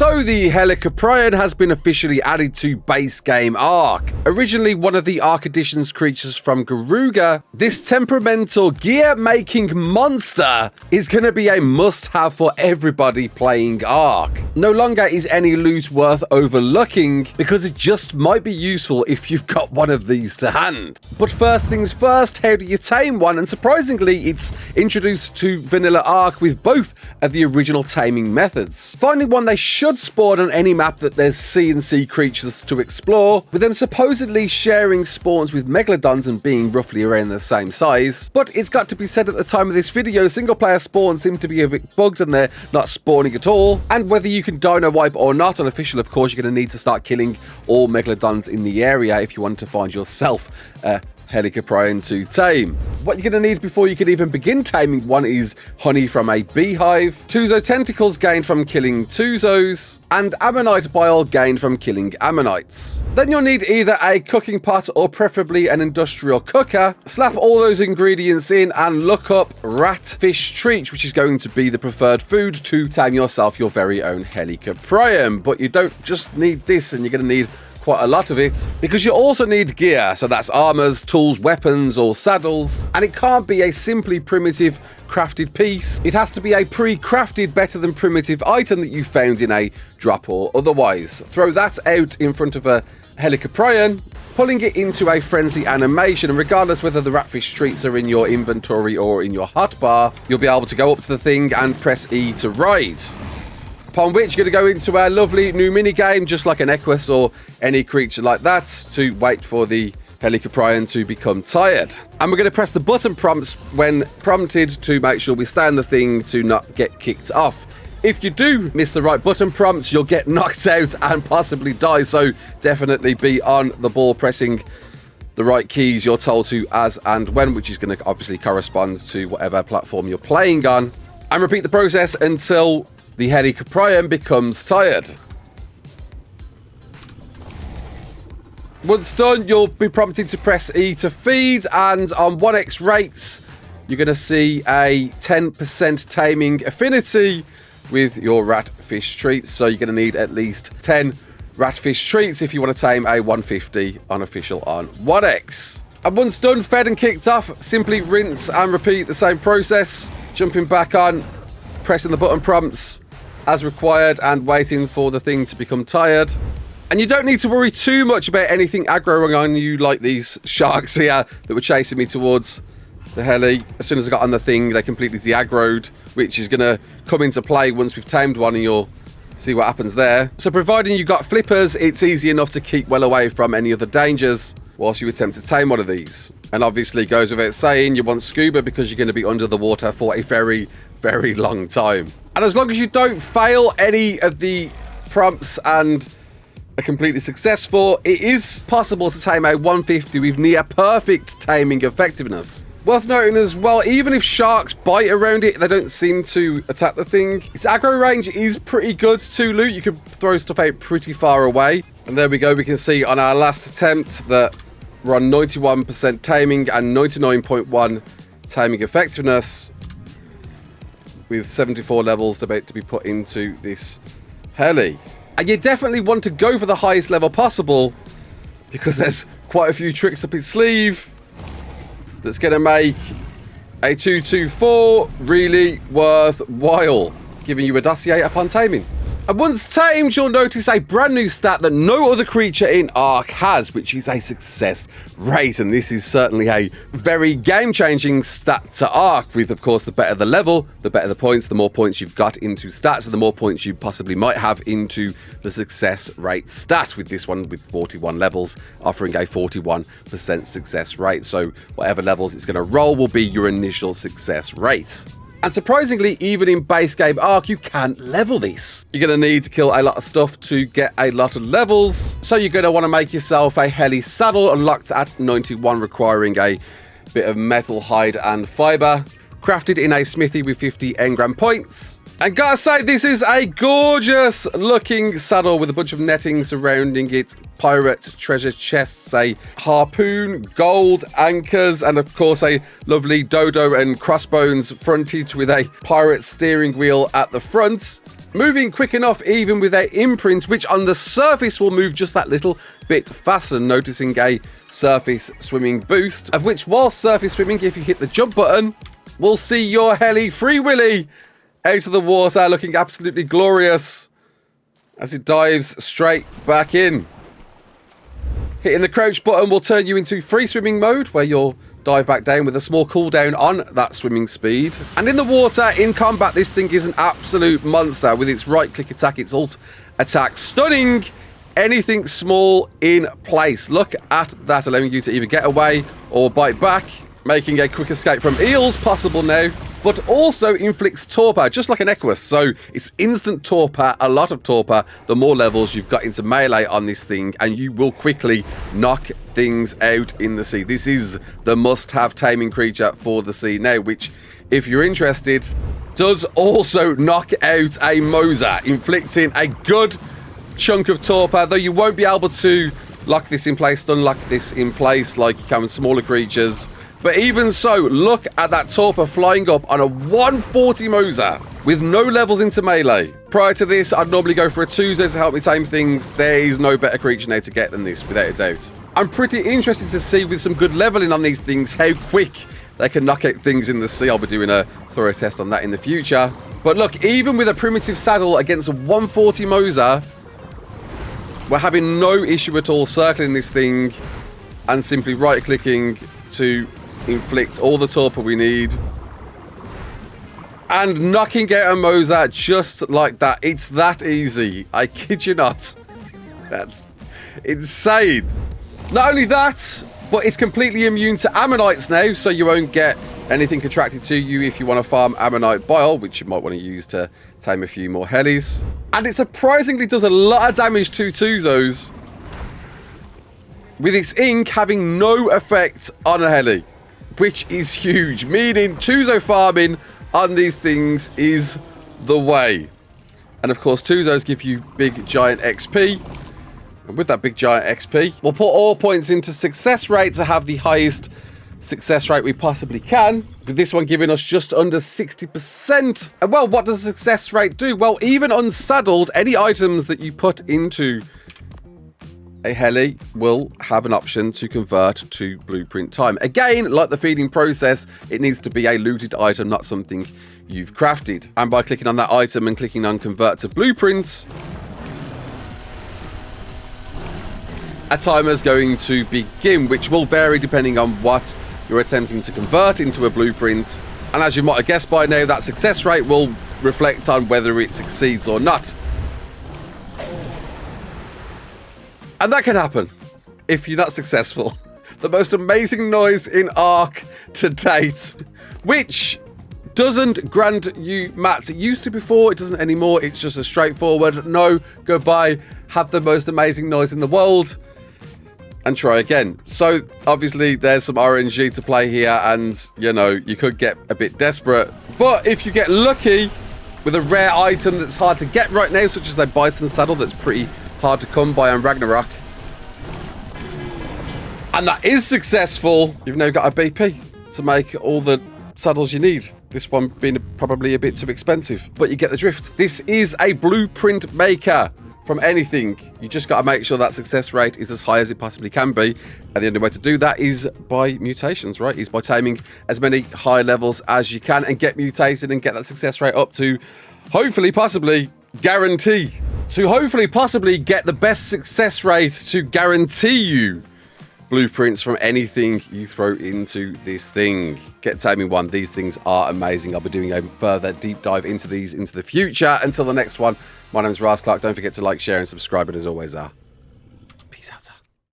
So the Helicoprion has been officially added to base game ARK. Originally one of the ARK Edition's creatures from Garuga, this temperamental gear-making monster is going to be a must-have for everybody playing ARK. No longer is any loot worth overlooking because it just might be useful if you've got one of these to hand. But first things first, how do you tame one? And surprisingly, it's introduced to vanilla ARK with both of the original taming methods. Finding one they should spawn on any map that there's C&C creatures to explore, with them supposedly sharing spawns with megalodons and being roughly around the same size. But it's got to be said at the time of this video, single player spawns seem to be a bit bugged and they're not spawning at all. And whether you can dino wipe or not, unofficial of course, you're going to need to start killing all megalodons in the area if you want to find yourself a Helicoprion to tame. What you're going to need before you can even begin taming one is honey from a beehive, Tuzo tentacles gained from killing Tuzos, and ammonite bile gained from killing ammonites. Then you'll need either a cooking pot or preferably an industrial cooker. Slap all those ingredients in and look up rat fish treat, which is going to be the preferred food to tame yourself your very own Helicoprion. But you don't just need this, and you're going to need quite a lot of it, because you also need gear, so that's armors, tools, weapons, or saddles. And it can't be a simply primitive crafted piece. It has to be a pre-crafted, better than primitive item that you found in a drop or otherwise. Throw that out in front of a Helicoprion, pulling it into a frenzy animation, and regardless whether the ratfish treats are in your inventory or in your hotbar, you'll be able to go up to the thing and press E to ride. Upon which you're going to go into our lovely new minigame, just like an Equus or any creature like that, to wait for the Helicoprion to become tired. And we're going to press the button prompts when prompted to make sure we stay on the thing to not get kicked off. If you do miss the right button prompts, you'll get knocked out and possibly die, so definitely be on the ball pressing the right keys you're told to as and when, which is going to obviously correspond to whatever platform you're playing on. And repeat the process until the Helicoprion becomes tired. Once done, you'll be prompted to press E to feed, and on 1x rates, you're going to see a 10% taming affinity with your ratfish treats. So you're going to need at least 10 ratfish treats if you want to tame a 150 unofficial on 1x. And once done, fed and kicked off, simply rinse and repeat the same process, jumping back on, pressing the button prompts as required and waiting for the thing to become tired. And you don't need to worry too much about anything aggroing on you, like these sharks here that were chasing me towards the heli. As soon as I got on the thing, they completely de-aggroed, which is going to come into play once we've tamed one, and you'll see what happens there. So providing you've got flippers, it's easy enough to keep well away from any other dangers whilst you attempt to tame one of these. And obviously goes without saying, you want scuba because you're going to be under the water for a very, very long time. And as long as you don't fail any of the prompts and are completely successful, it is possible to tame a 150 with near perfect taming effectiveness. Worth noting as well, even if sharks bite around it, they don't seem to attack the thing. Its aggro range is pretty good to loot. You can throw stuff out pretty far away. And there we go, we can see on our last attempt that we're on 91% taming and 99.1 taming effectiveness, with 74 levels about to be put into this heli. And you definitely want to go for the highest level possible, because there's quite a few tricks up its sleeve that's going to make a 224 really worthwhile, giving you a dossier upon taming. And once tamed, you'll notice a brand new stat that no other creature in ARK has, which is a success rate. And this is certainly a very game-changing stat to ARK, with, of course, the better the level, the better the points, the more points you've got into stats, and the more points you possibly might have into the success rate stat, with this one with 41 levels offering a 41% success rate. So whatever levels it's going to roll will be your initial success rate. And surprisingly, even in base game ARK, you can level this. You're going to need to kill a lot of stuff to get a lot of levels. So you're going to want to make yourself a heli saddle, unlocked at 91, requiring a bit of metal, hide, and fiber. Crafted in a smithy with 50 engram points. And gotta say, this is a gorgeous looking saddle with a bunch of netting surrounding it, pirate treasure chests, a harpoon, gold anchors, and of course a lovely dodo and crossbones frontage with a pirate steering wheel at the front. moving quick enough even with their imprint, which on the surface will move just that little bit faster, noticing a surface swimming boost, of which while surface swimming, if you hit the jump button, we'll see your heli Free Willy out of the water looking absolutely glorious as it dives straight back in. Hitting the crouch button will turn you into free swimming mode, where you'll dive back down with a small cooldown on that swimming speed. And in the water, in combat, this thing is an absolute monster with its right-click attack, its alt attack, stunning anything small in place. Look at that, allowing you to either get away or bite back, making a quick escape from eels possible now, but also inflicts torpor, just like an Equus. So it's instant torpor, a lot of torpor, the more levels you've got into melee on this thing, and you will quickly knock things out in the sea. This is the must-have taming creature for the sea now, which, if you're interested, does also knock out a Mosa, inflicting a good chunk of torpor, though you won't be able to lock this in place, unlock this in place like you can with smaller creatures. But even so, look at that torpor flying up on a 140 Mosa with no levels into melee. Prior to this, I'd normally go for a Tuzo to help me tame things. There is no better creature now to get than this, without a doubt. I'm pretty interested to see, with some good leveling on these things, how quick they can knock out things in the sea. I'll be doing a thorough test on that in the future. But look, even with a primitive saddle against a 140 Mosa, we're having no issue at all circling this thing and simply right-clicking to inflict all the torpor we need and knocking out a Mosa just like that. It's that easy. I kid you not. That's insane. Not only that, but it's completely immune to ammonites now, so you won't get anything contracted to you if you want to farm ammonite bile, which you might want to use to tame a few more helis. And it surprisingly does a lot of damage to Tuzos, with its ink having no effect on a heli, which is huge, meaning Tuzo farming on these things is the way. And of course, Tuzos give you big giant XP. And with that big giant XP, we'll put all points into success rate to have the highest success rate we possibly can, with this one giving us just under 60%. And well, what does success rate do? Well, even unsaddled, any items that you put into a heli will have an option to convert to blueprint time. Again, like the feeding process, it needs to be a looted item, not something you've crafted. And by clicking on that item and clicking on convert to blueprints, a timer is going to begin, which will vary depending on what you're attempting to convert into a blueprint. And as you might have guessed by now, that success rate will reflect on whether it succeeds or not. And that can happen if you're not successful. The most amazing noise in ARK to date, which doesn't grant you mats. It used to before, it doesn't anymore. It's just a straightforward, no, goodbye, have the most amazing noise in the world, and try again. So obviously there's some RNG to play here, and you know, you could get a bit desperate. But if you get lucky with a rare item that's hard to get right now, such as a bison saddle that's pretty hard to come by on Ragnarok, and that is successful, you've now got a BP to make all the saddles you need. This one being probably a bit too expensive, but you get the drift. This is a blueprint maker from anything. You just got to make sure that success rate is as high as it possibly can be, and the only way to do that is by mutations, right? Is by taming as many high levels as you can and get mutated and get that success rate up to, hopefully, possibly, guarantee. To hopefully possibly get the best success rate to guarantee you blueprints from anything you throw into this thing. Get Taming 1. These things are amazing. I'll be doing a further deep dive into these into the future. Until the next one, my name is Ras Clark. Don't forget to like, share, and subscribe. And as always, peace out.